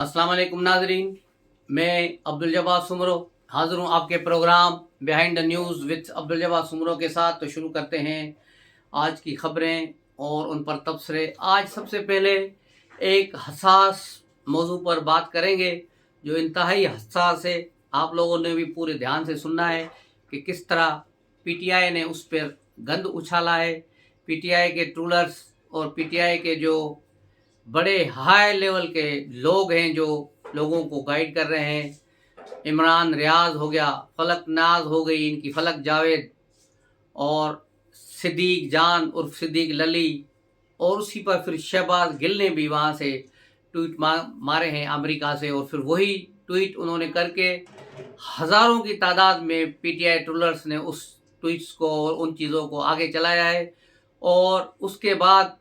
अस्सलाम वालेकुम नाजरीन, मैं अब्दुल जब्बार सुमरो हाज़िर हूँ आपके program behind the news with Abdul Jabbar Soomro के साथ। तो शुरू करते हैं आज की खबरें और उन पर तबसरे। आज सबसे पहले एक हसास मौजू पर बात करेंगे जो इंतहाई हसास है। आप लोगों ने भी पूरे ध्यान से सुनना है कि किस तरह पीटीआई ने उस पर गंद उछाला है। पीटीआई के ट्रोलर्स और पीटीआई के जो बड़े हाई लेवल के लोग हैं जो लोगों को गाइड कर रहे हैं, इमरान रियाज हो गया, फलक नाज हो गई इनकी फलक जावेद, और सिद्दीक जान उर्फ सिद्दीक लली, और उसी पर फिर शहबाज गिल ने भी वहाँ से ट्वीट मारे हैं अमेरिका से, और फिर वही ट्वीट उन्होंने करके हज़ारों की तादाद में पीटीआई ट्रोलर्स ने उस ट्वीट्स को और उन चीज़ों को आगे चलाया है। और उसके बाद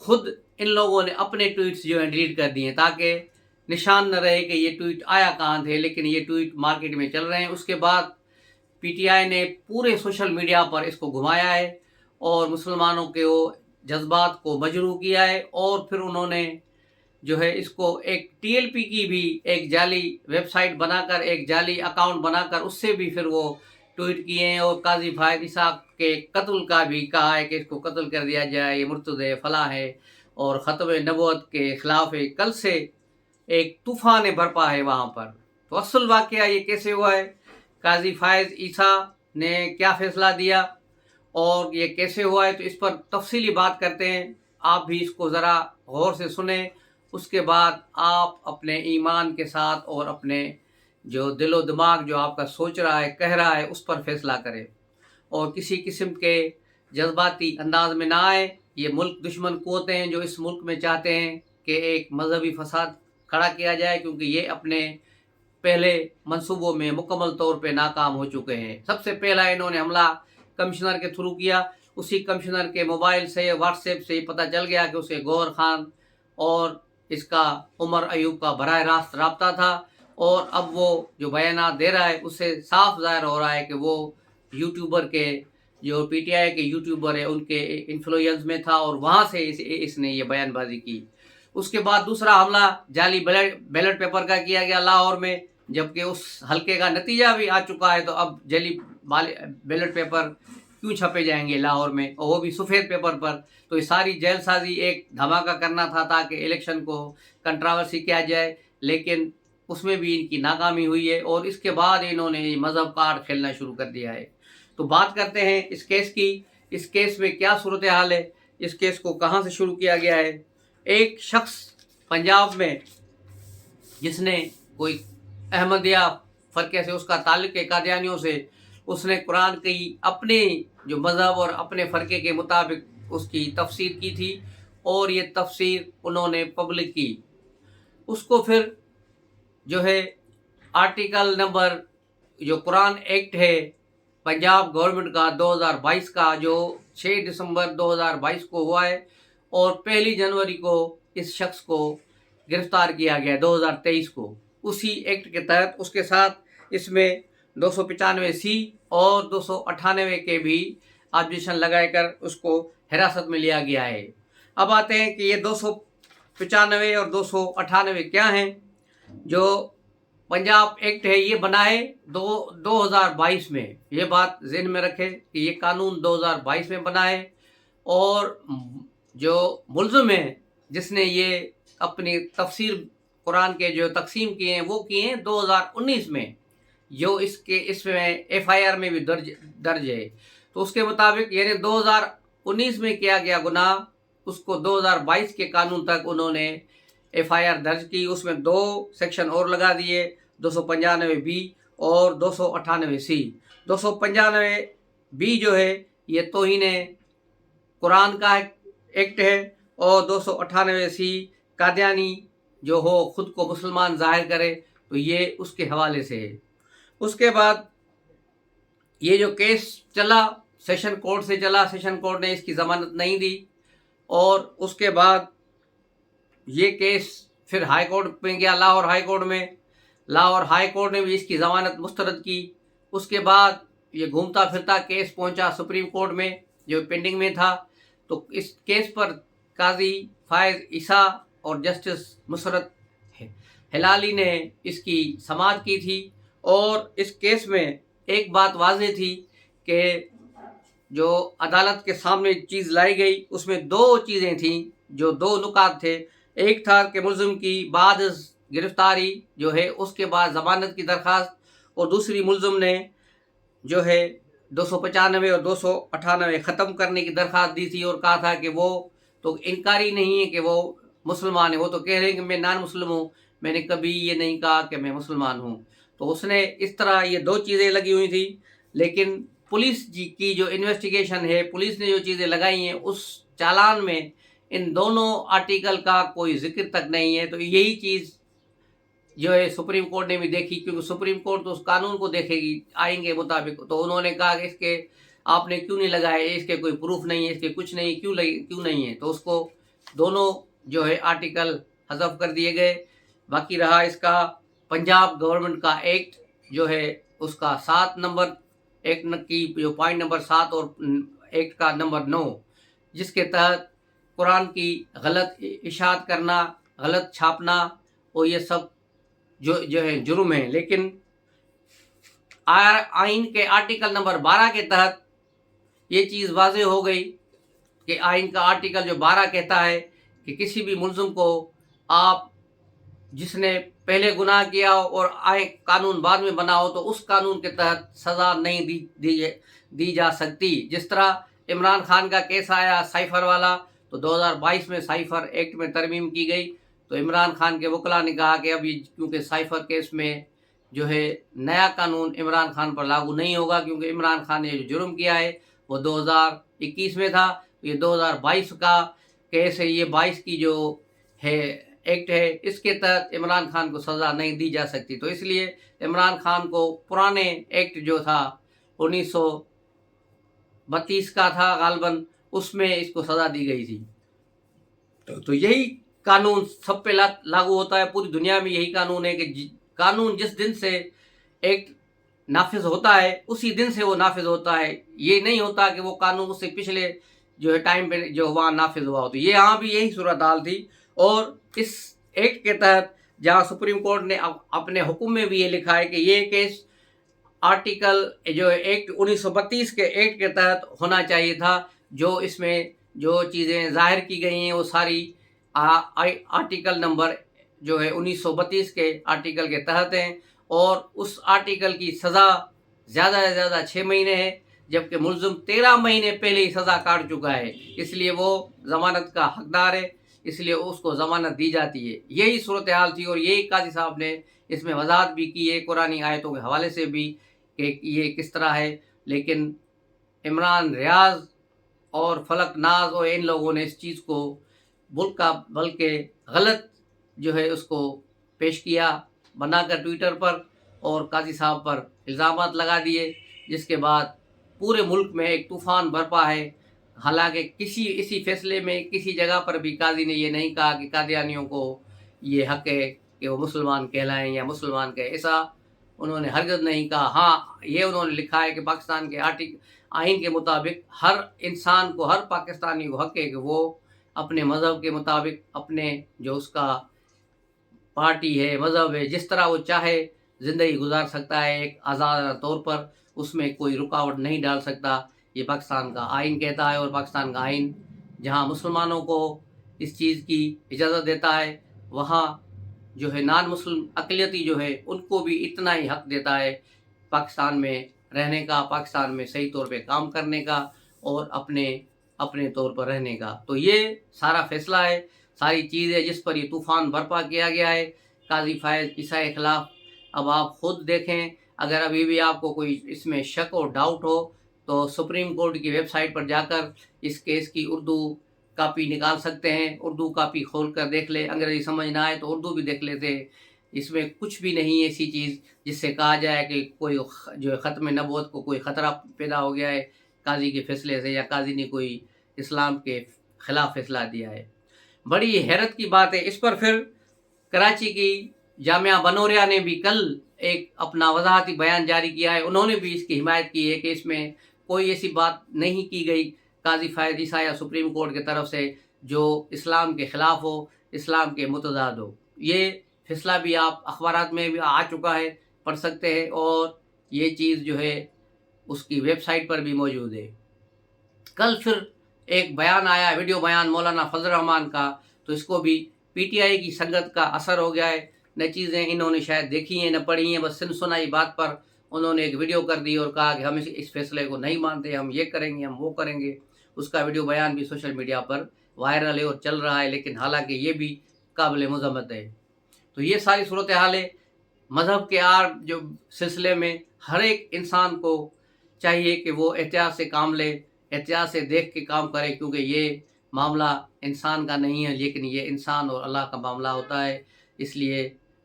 खुद इन लोगों ने अपने ट्वीट्स जो हैं डिलीट कर दिए ताकि निशान न रहे कि ये ट्वीट आया कहाँ थे, लेकिन ये ट्वीट मार्केट में चल रहे हैं। उसके बाद पीटीआई ने पूरे सोशल मीडिया पर इसको घुमाया है और मुसलमानों के वो जज्बात को मजरूह किया है, और फिर उन्होंने जो है इसको एक टीएलपी की भी एक जाली वेबसाइट बनाकर, एक जाली अकाउंट बनाकर उससे भी फिर वो ट्वीट किए हैं, और काजी फायद इसाक के कत्ल का भी कहा है कि इसको कत्ल कर दिया जाए, ये मुर्तद है, फला है, और ख़त्म नबूवत के ख़िलाफ़ है। कल से एक तूफ़ान बरपा है वहाँ पर। तो असल वाक़या ये कैसे हुआ है, काजी फायद ईसा ने क्या फ़ैसला दिया और ये कैसे हुआ है, तो इस पर तफसीली बात करते हैं। आप भी इसको ज़रा गौर से सुने, उसके बाद आप अपने ईमान के साथ और अपने जो दिलो दिमाग जो आपका सोच रहा है, कह रहा है, उस पर फैसला करें और किसी किस्म के जज्बाती अंदाज में ना आए। ये मुल्क दुश्मन क़ुव्वतें हैं जो इस मुल्क में चाहते हैं कि एक मजहबी फसाद खड़ा किया जाए, क्योंकि ये अपने पहले मंसूबों में मुकम्मल तौर पे नाकाम हो चुके हैं। सबसे पहला इन्होंने हमला कमिश्नर के थ्रू किया, उसी कमिश्नर के मोबाइल से, व्हाट्सएप से पता चल गया कि उसे गौहर खान और इसका उमर अयूब का बराह रास्त रब्ता था, और अब वो जो बयानात दे रहा है उससे साफ ज़ाहिर हो रहा है कि वो यूट्यूबर के जो पीटीआई के यूट्यूबर है उनके इन्फ्लुएंस में था, और वहाँ से इसने ये बयानबाजी की। उसके बाद दूसरा हमला जाली बैलेट पेपर का किया गया लाहौर में, जबकि उस हलके का नतीजा भी आ चुका है, तो अब जाली बैलेट पेपर क्यों छपे जाएंगे लाहौर में, और वो भी सफ़ेद पेपर पर। तो ये सारी जेलसाजी एक धमाका करना था ताकि इलेक्शन को कंट्रावर्सी किया जाए, लेकिन उसमें भी इनकी नाकामी हुई है, और इसके बाद इन्होंने मज़हब कार्ड खेलना शुरू कर दिया है। तो बात करते हैं इस केस की। इस केस में क्या सूरत हाल है, इस केस को कहाँ से शुरू किया गया है। एक शख्स पंजाब में जिसने कोई अहमदिया फ़रक़े से उसका ताल्लुक़ है कादियानियों से, उसने कुरान की अपने जो मज़हब और अपने फ़रक़े के मुताबिक उसकी तफसीर की थी, और ये तफसीर उन्होंने पब्लिक की। उसको फिर जो है आर्टिकल नंबर जो कुरान एक्ट है पंजाब गवर्नमेंट का 2022 का, जो 6 दिसंबर 2022 को हुआ है, और 1 जनवरी को इस शख्स को गिरफ्तार किया गया 2023 को। उसी एक्ट के तहत उसके साथ इसमें 295C और 298 के भी ऑब्जेक्शन लगाकर उसको हिरासत में लिया गया है। अब आते हैं कि ये 295 और 298 क्या हैं। जो पंजाब एक्ट है ये बना है 2022 में, ये बात ज़हन में रखें कि ये कानून 2022 में बना है, और जो मुल्ज़िम है जिसने ये अपनी तफसीर कुरान के जो तकसीम किए हैं वो किए हैं 2019 में, जो इसमें एफआईआर में भी दर्ज है। तो उसके मुताबिक यानी 2019 में किया गया गुनाह, उसको 2022 के कानून तक उन्होंने एफआईआर दर्ज की। उसमें 2 सेक्शन और लगा दिए, 295B और 298C। 295B जो है ये तौहीन कुरान का एक्ट है, और 298C कादियानी जो हो खुद को मुसलमान जाहिर करे, तो ये उसके हवाले से है। उसके बाद ये जो केस चला सेशन कोर्ट से चला, सेशन कोर्ट ने इसकी ज़मानत नहीं दी, और उसके बाद ये केस फिर हाई कोर्ट में गया, लाहौर हाई कोर्ट में। लाहौर हाई कोर्ट ने भी इसकी ज़मानत मुस्तरद की। उसके बाद ये घूमता फिरता केस पहुंचा सुप्रीम कोर्ट में जो पेंडिंग में था। तो इस केस पर काजी फायद ईसा और जस्टिस मुसरत ہلالی نے اس کی سماعت کی تھی، اور اس کیس میں ایک بات واضح تھی کہ جو عدالت کے سامنے چیز لائی گئی اس میں دو چیزیں تھیں، جو دو نکات تھے۔ ایک تھا کہ ملزم کی بعد گرفتاری جو ہے اس کے بعد ضمانت کی درخواست، اور دوسری ملزم نے جو ہے 295 اور 298 ختم کرنے کی درخواست دی تھی، اور کہا تھا کہ وہ تو انکاری نہیں ہے کہ وہ مسلمان ہے، وہ تو کہہ رہے ہیں کہ میں نان مسلم ہوں، میں نے کبھی یہ نہیں کہا کہ میں مسلمان ہوں۔ تو اس نے اس طرح یہ دو چیزیں لگی ہوئی تھی، لیکن پولیس کی جو انویسٹیگیشن ہے، پولیس نے جو چیزیں لگائی ہیں اس چالان میں ان دونوں آرٹیکل کا کوئی ذکر تک نہیں ہے۔ تو یہی چیز جو ہے سپریم کورٹ نے بھی دیکھی، کیونکہ سپریم کورٹ تو اس قانون کو دیکھے گی آئین کے مطابق، تو انہوں نے کہا کہ اس کے آپ نے کیوں نہیں لگائے، اس کے کوئی پروف نہیں ہے، اس کے کچھ نہیں، کیوں نہیں ہے، تو اس کو دونوں جو ہے آرٹیکل حذف کر دیے گئے۔ باقی رہا اس کا پنجاب گورنمنٹ کا ایکٹ جو ہے اس کا 7 نمبر، ایکٹ کی جو پوائنٹ نمبر 7 اور ایکٹ کا نمبر 9، جس کے تحت قرآن کی غلط اشاعت کرنا، غلط چھاپنا، اور یہ سب جو ہے جرم ہے۔ لیکن آئین کے آرٹیکل نمبر 12 کے تحت یہ چیز واضح ہو گئی کہ آئین کا آرٹیکل جو 12 کہتا ہے کہ کسی بھی ملزم کو آپ جس نے پہلے گناہ کیا ہو اور قانون بعد میں بنا ہو تو اس قانون کے تحت سزا نہیں دی جا سکتی۔ جس طرح عمران خان کا کیس آیا سائفر والا، تو 2022 میں سائفر ایکٹ میں ترمیم کی گئی، تو عمران خان کے وکلاء نے کہا کہ ابھی کیونکہ سائفر کیس میں جو ہے نیا قانون عمران خان پر لاگو نہیں ہوگا، کیونکہ عمران خان نے جو جرم کیا ہے وہ 2021 میں تھا، یہ 2022 کا کیس ہے، یہ 22 کی جو ہے ایکٹ ہے، اس کے تحت عمران خان کو سزا نہیں دی جا سکتی۔ تو اس لیے عمران خان کو پرانے ایکٹ جو تھا 1932 کا تھا غالباً، اس میں اس کو سزا دی گئی تھی۔ تو یہی قانون سب پہ لاگو ہوتا ہے، پوری دنیا میں یہی قانون ہے کہ قانون جس دن سے ایکٹ نافذ ہوتا ہے اسی دن سے وہ نافذ ہوتا ہے، یہ نہیں ہوتا کہ وہ قانون اس سے پچھلے جو ہے ٹائم پہ جو وہاں نافذ ہوا ہوتا ہے۔ یہ یہاں بھی یہی صورتحال تھی، اور اس ایکٹ کے تحت جہاں سپریم کورٹ نے اپنے حکم میں بھی یہ لکھا ہے کہ یہ کیس آرٹیکل جو ایکٹ 1932 کے ایکٹ کے تحت ہونا چاہیے تھا، جو اس میں جو چیزیں ظاہر کی گئی ہیں وہ ساری آرٹیکل نمبر جو ہے 1932 کے آرٹیکل کے تحت ہیں، اور اس آرٹیکل کی سزا زیادہ سے زیادہ 6 مہینے ہے، جبکہ ملزم 13 مہینے پہلے ہی سزا کاٹ چکا ہے، اس لیے وہ ضمانت کا حقدار ہے، اس لیے اس کو ضمانت دی جاتی ہے۔ یہی صورتحال تھی، اور یہی قاضی صاحب نے اس میں وضاحت بھی کی ہے قرآنی آیتوں کے حوالے سے بھی کہ یہ کس طرح ہے۔ لیکن عمران ریاض اور فلک ناز اور ان لوگوں نے اس چیز کو بلکہ غلط جو ہے اس کو پیش کیا بنا کر ٹویٹر پر، اور قاضی صاحب پر الزامات لگا دیے، جس کے بعد پورے ملک میں ایک طوفان برپا ہے۔ حالانکہ اسی فیصلے میں کسی جگہ پر بھی قاضی نے یہ نہیں کہا کہ قادیانیوں کو یہ حق ہے کہ وہ مسلمان کہلائیں یا مسلمان کہیں، ایسا انہوں نے ہرگز نہیں کہا۔ ہاں، یہ انہوں نے لکھا ہے کہ پاکستان کے آئین کے مطابق ہر انسان کو، ہر پاکستانی کو حق ہے کہ وہ اپنے مذہب کے مطابق، اپنے جو اس کا پارٹی ہے، مذہب ہے، جس طرح وہ چاہے زندگی گزار سکتا ہے ایک آزادانہ طور پر، اس میں کوئی رکاوٹ نہیں ڈال سکتا۔ یہ پاکستان کا آئین کہتا ہے، اور پاکستان کا آئین جہاں مسلمانوں کو اس چیز کی اجازت دیتا ہے، وہاں جو ہے نان مسلم اقلیتی جو ہے ان کو بھی اتنا ہی حق دیتا ہے پاکستان میں رہنے کا، پاکستان میں صحیح طور پہ کام کرنے کا، اور اپنے طور پر رہنے کا۔ تو یہ سارا فیصلہ ہے، ساری چیز ہے جس پر یہ طوفان برپا کیا گیا ہے قاضی فائز عیسیٰ کے خلاف۔ اب آپ خود دیکھیں، اگر ابھی بھی آپ کو کوئی اس میں شک اور ڈاؤٹ ہو تو سپریم کورٹ کی ویب سائٹ پر جا کر اس کیس کی اردو کاپی نکال سکتے ہیں، اردو کاپی کھول کر دیکھ لیں، انگریزی سمجھ نہ آئے تو اردو بھی دیکھ لیتے ہیں۔ اس میں کچھ بھی نہیں ہے ایسی چیز جس سے کہا جائے کہ کوئی جو ہے ختم نبوت کو کوئی خطرہ پیدا ہو گیا ہے قاضی کے فیصلے سے، یا قاضی نے کوئی اسلام کے خلاف فیصلہ دیا ہے۔ بڑی حیرت کی بات ہے اس پر۔ پھر کراچی کی جامعہ بنوریا نے بھی کل ایک اپنا وضاحتی بیان جاری کیا ہے، انہوں نے بھی اس کی حمایت کی ہے کہ اس میں کوئی ایسی بات نہیں کی گئی قاضی فائز عیسیٰ یا سپریم کورٹ کی طرف سے جو اسلام کے خلاف ہو، اسلام کے متضاد ہو۔ یہ फैसला भी आप अखबारात में भी आ चुका है, पढ़ सकते हैं, और ये चीज़ जो है उसकी वेबसाइट पर भी मौजूद है। कल फिर एक बयान आया, वीडियो बयान मौलाना फजल रहमान का, तो इसको भी पीटीआई की संगत का असर हो गया है। न चीज़ें इन्होंने शायद देखी हैं न पढ़ी हैं, बस सुन सुनाई बात पर उन्होंने एक वीडियो कर दी और कहा कि हम इस फैसले को नहीं मानते, हम ये करेंगे, हम वो करेंगे। उसका वीडियो बयान भी सोशल मीडिया पर वायरल है और चल रहा है, लेकिन हालांकि ये भी काबिल मज़म्मत है। तो ये सारी सूरत हाल है। मज़हब के आर जो सिलसिले में हर एक इंसान को चाहिए कि वो एहतियात से काम ले, एहतियात से देख के काम करे, क्योंकि ये मामला इंसान का नहीं है, लेकिन ये इंसान और अल्लाह का मामला होता है। इसलिए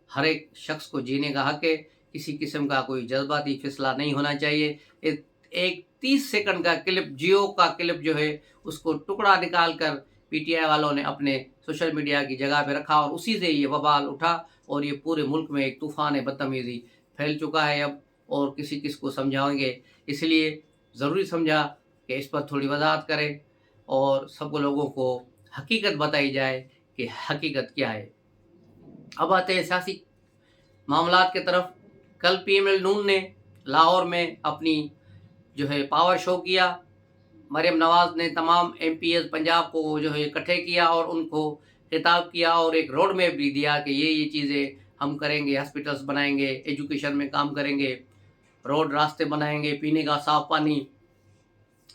हर एक शख्स को जीने का हक है, किसी किस्म का कोई जज्बाती फैसला नहीं होना चाहिए। एक 30 सेकंड का क्लिप, जियो का क्लिप जो है, उसको टुकड़ा निकाल कर पीटीआई वालों ने अपने सोशल मीडिया की जगह पे रखा और उसी से ये वबाल उठा और ये पूरे मुल्क में एक तूफ़ान बदतमीज़ी फैल चुका है अब, और किसी किस को समझाएंगे। इसलिए ज़रूरी समझा कि इस पर थोड़ी वजाहत करें और सब लोगों को हकीकत बताई जाए कि हकीकत क्या है। अब आते हैं सियासी मामलात की तरफ। कल पीएमएल नून ने लाहौर में अपनी जो है पावर शो किया। मरियम नवाज़ ने तमाम एमपीएस पंजाब को जो है इकट्ठे किया और उनको खिताब किया और एक रोड मैप भी दिया कि ये चीज़ें हम करेंगे, हॉस्पिटल्स बनाएंगे, एजुकेशन में काम करेंगे, रोड रास्ते बनाएंगे, पीने का साफ़ पानी,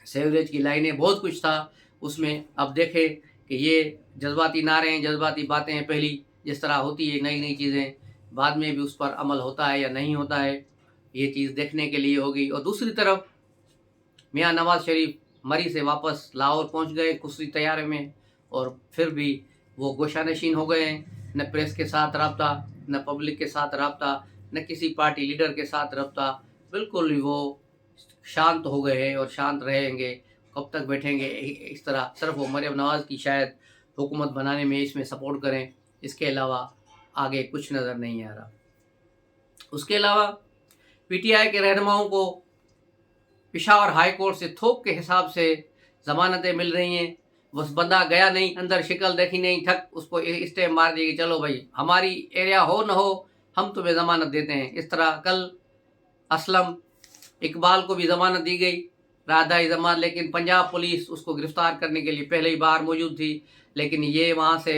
सीवरेज की लाइनें, बहुत कुछ था उसमें। अब देखें कि ये जज्बाती नारे हैं, जज्बाती बातें हैं, पहली जिस तरह होती है नई नई चीज़ें, बाद में भी उस पर अमल होता है या नहीं होता है, ये चीज़ देखने के लिए होगी। और दूसरी तरफ मियाँ नवाज़ शरीफ मरी से वापस लाहौर पहुंच गए खुसरी तैयारे में, और फिर भी वो गोशानशीन हो गए हैं। न प्रेस के साथ रब्ता, न पब्लिक के साथ रब्ता, न किसी पार्टी लीडर के साथ रब्ता, बिल्कुल ही वो शांत हो गए हैं और शांत रहेंगे। कब तक बैठेंगे इस तरह? सिर्फ वो मरियम नवाज़ की शायद हुकूमत बनाने में इसमें सपोर्ट करें, इसके अलावा आगे कुछ नज़र नहीं आ रहा। उसके अलावा पीटीआई के रहनुमाओं को पेशावर हाई कोर्ट से थोक के हिसाब से ज़मानतें मिल रही हैं। बस बंदा गया नहीं, अंदर शिकल देखी नहीं, ठक उसको स्टे मार दी कि चलो भाई हमारी एरिया हो न हो, हम तुम्हें ज़मानत देते हैं। इस तरह कल असलम इकबाल को भी ज़मानत दी गई, राहदारी ज़मानत, लेकिन पंजाब पुलिस उसको गिरफ़्तार करने के लिए पहले ही बाहर मौजूद थी, लेकिन ये वहाँ से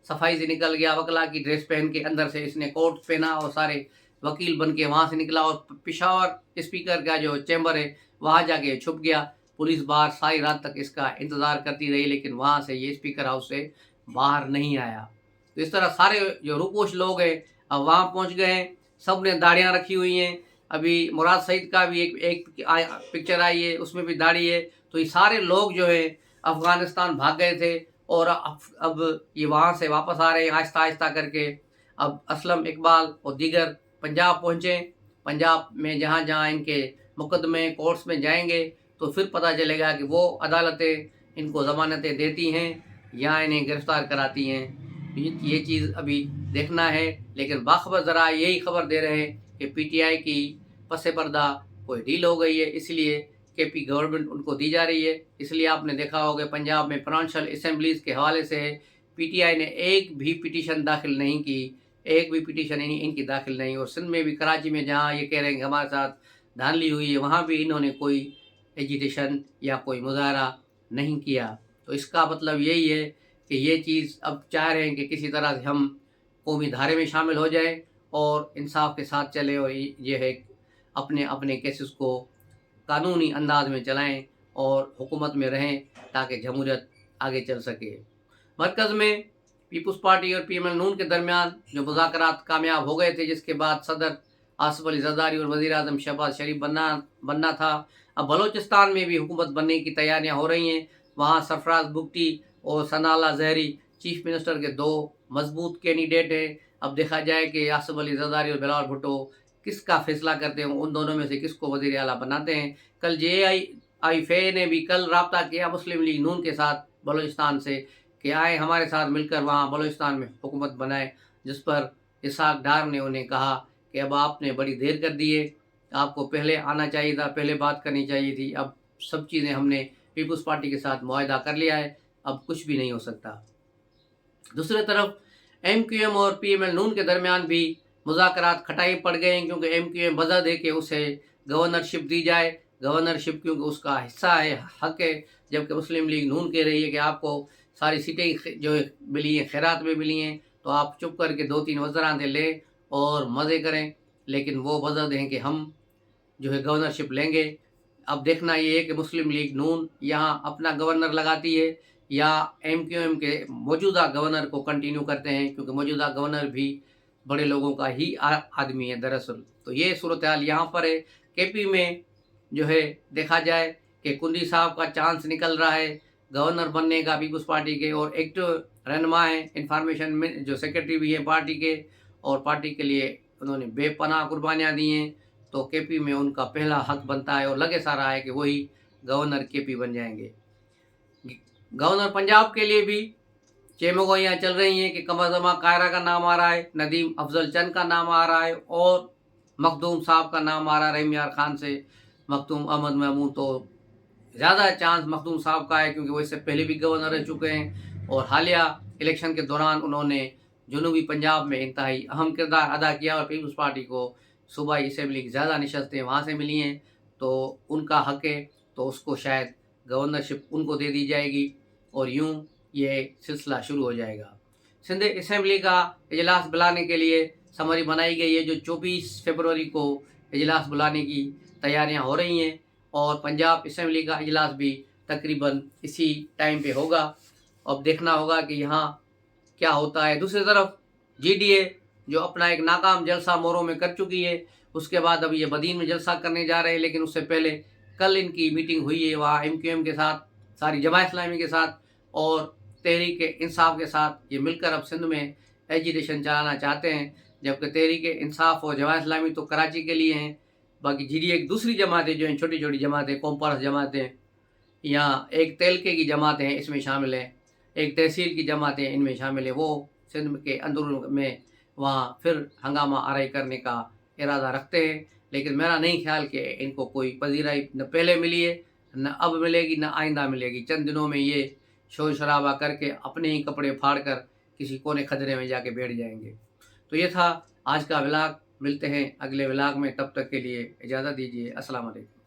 सफाई से निकल गया। वकला की ड्रेस पहन के अंदर से इसने कोट पहना और सारे वकील बन के वहाँ से निकला और पेशावर स्पीकर का जो चैम्बर है वहाँ जाके छुप गया। पुलिस बाहर सारी रात तक इसका इंतज़ार करती रही, लेकिन वहाँ से ये स्पीकर हाउस से बाहर नहीं आया। तो इस तरह सारे जो रूपोश लोग हैं अब वहाँ पहुँच गए हैं, सब ने दाढ़ियाँ रखी हुई हैं। अभी मुराद सईद का भी एक पिक्चर आई है, उसमें भी दाढ़ी है। तो ये सारे लोग जो है अफ़गानिस्तान भाग गए थे और अब ये वहाँ से वापस आ रहे हैं आहिस्ता आहिस्ता करके। अब असलम इकबाल और दीगर पंजाब पहुँचे। पंजाब में जहाँ जहाँ इनके मुकदमे कोर्ट्स में जाएंगे तो फिर पता चलेगा कि वो अदालतें इनको ज़मानतें देती हैं या इन्हें गिरफ़्तार कराती हैं। ये चीज़ अभी देखना है, लेकिन बाखबर ज़रा यही खबर दे रहे हैं कि पीटीआई की पसे पर्दा कोई डील हो गई है, इसलिए केपी गवर्नमेंट उनको दी जा रही है। इसलिए आपने देखा होगा पंजाब में प्रोविंशियल असेंबलीज़ के हवाले से पीटीआई ने एक भी पिटीशन दाखिल नहीं की, एक भी पिटीशन इनकी दाखिल नहीं। और सिंध में भी, कराची में जहाँ ये कह रहे हैं कि हमारे साथ धांधली हुई है, वहाँ भी इन्होंने कोई एजिटेशन या कोई मुजाहरा नहीं किया। तो इसका मतलब यही है कि ये चीज़ अब चाह रहे हैं कि किसी तरह से हम कौमी धारे में शामिल हो जाए और इंसाफ के साथ चले और ये है अपने अपने केसेस को कानूनी अंदाज में चलाएं और हुकूमत में रहें ताकि जमहूरियत आगे चल सके। मरकज़ में पीपल्स पार्टी और पीएमएल नून के दरमियान जो मुज़ाकरात कामयाब हो गए थे, जिसके बाद सदर आसिफ अली ज़रदारी और वज़ीर आज़म शहबाज शरीफ बनना था, अब बलूचिस्तान में भी हुकूमत बनने की तैयारियां हो रही हैं। वहाँ सरफराज बुगटी और सनाला जहरी चीफ मिनिस्टर के दो मजबूत कैंडिडेट हैं। अब देखा जाए कि आसिफ अली ज़रदारी और बिलावल भुट्टो किसका फैसला करते हैं, उन दोनों में से किसको वज़ीर आला बनाते हैं। कल JAIFA ने भी कल रब्ता किया मुस्लिम लीग नून के साथ बलूचिस्तान से कि आए हमारे साथ मिलकर वहाँ बलूचिस्तान में हुकूमत बनाए, जिस पर इसहाक डार ने उन्हें कहा कि अब आपने बड़ी देर कर दी है, आपको पहले आना चाहिए था, पहले बात करनी चाहिए थी। अब सब चीज़ें हमने पीपल्स पार्टी के साथ मुआहदा कर लिया है, अब कुछ भी नहीं हो सकता। दूसरी तरफ MQM और PML नून के दरमियान भी मुज़ाकरात खटाई पड़ गए हैं, क्योंकि MQM वजह दे के उसे गवर्नरशिप दी जाए। गवर्नरशिप क्योंकि उसका हिस्सा है, हक है, जबकि मुस्लिम लीग नून कह रही है कि आपको सारी सीटें जो मिली हैं खैरात में मिली हैं, तो आप चुप करके 2-3 वज़रात लें और मज़े करें, लेकिन वो वजह दें कि हम जो है गवर्नरशिप लेंगे। अब देखना ये है कि मुस्लिम लीग नून यहाँ अपना गवर्नर लगाती है या MQM के मौजूदा गवर्नर को कंटिन्यू करते हैं, क्योंकि मौजूदा गवर्नर भी बड़े लोगों का ही आदमी है दरअसल। तो ये सूरत हाल यहाँ पर है। KP में जो है देखा जाए कि कुंदी साहब का चांस निकल रहा है गवर्नर बनने का पीपल्स पार्टी के, और एक्टिव रहनुमा है, इंफॉर्मेशन में जो सेक्रेटरी भी हैं पार्टी के, और पार्टी के लिए उन्होंने बेपनाह कुर्बानियाँ दी हैं। तो KP में उनका पहला हक बनता है और लगे सा रहा है कि वही गवर्नर KP बन जाएंगे। गवर्नर पंजाब के लिए भी चेमगोइयाँ चल रही हैं कि कमर जमा कायरा का नाम आ रहा है, नदीम अफजल चंद का नाम आ रहा है, और मखदूम साहब का नाम आ रहा है रहीम यार खान से। मखदूम अहमद महमूद तो ज़्यादा चांस मखदूम साहब का है, क्योंकि वो इससे पहले भी गवर्नर रह चुके हैं और हालिया इलेक्शन के दौरान उन्होंने जनूबी पंजाब में इंतहाई अहम किरदार अदा किया, और पीपल्स पार्टी को सूबाई असम्बली की ज़्यादा नशस्तें वहाँ से मिली हैं, तो उनका हक है, तो उसको शायद गवर्नरशिप उनको दे दी जाएगी, और यूं ये सिलसिला शुरू हो जाएगा। सिंध असम्बली का इजलास बुलाने के लिए समरी बनाई गई है, जो 24 फरवरी को इजलास बुलाने की तैयारियां हो रही हैं, और पंजाब असम्बली का इजलास भी तकरीबन इसी टाइम पे होगा। अब देखना होगा कि यहाँ क्या होता है। दूसरी तरफ GDA जो अपना एक नाकाम जलसा मोरों में कर चुकी है, उसके बाद अब ये बदीन में जलसा करने जा रहे हैं, लेकिन उससे पहले कल इनकी मीटिंग हुई है वहाँ MQM के साथ, सारी जमात इस्लामी के साथ और तहरीक इंसाफ के साथ। ये मिलकर अब सिंध में एजिटेशन चलाना चाहते हैं, जबकि तहरीक इंसाफ और जमात इस्लामी तो कराची के लिए हैं, बाकी GDA एक दूसरी जमातें जो हैं, छोटी छोटी जमातें, कॉम्पास जमातें, या एक तेलके की जमातें हैं इसमें शामिल हैं, एक तहसील की जमातें इनमें शामिल है, वो सिंध के अंदरून में वहाँ फिर हंगामा आराई करने का इरादा रखते हैं। लेकिन मेरा नहीं ख्याल कि इनको कोई पजीराई न पहले मिली है, न अब मिलेगी, न आइंदा मिलेगी। चंद दिनों में ये शोर शराबा करके अपने ही कपड़े फाड़ कर किसी कोने खदरे में जाके बैठ जाएंगे। तो ये था आज का व्लॉग। मिलते हैं अगले व्लॉग में, तब तक के लिए इजाज़त दीजिए। अस्सलाम वालेकुम।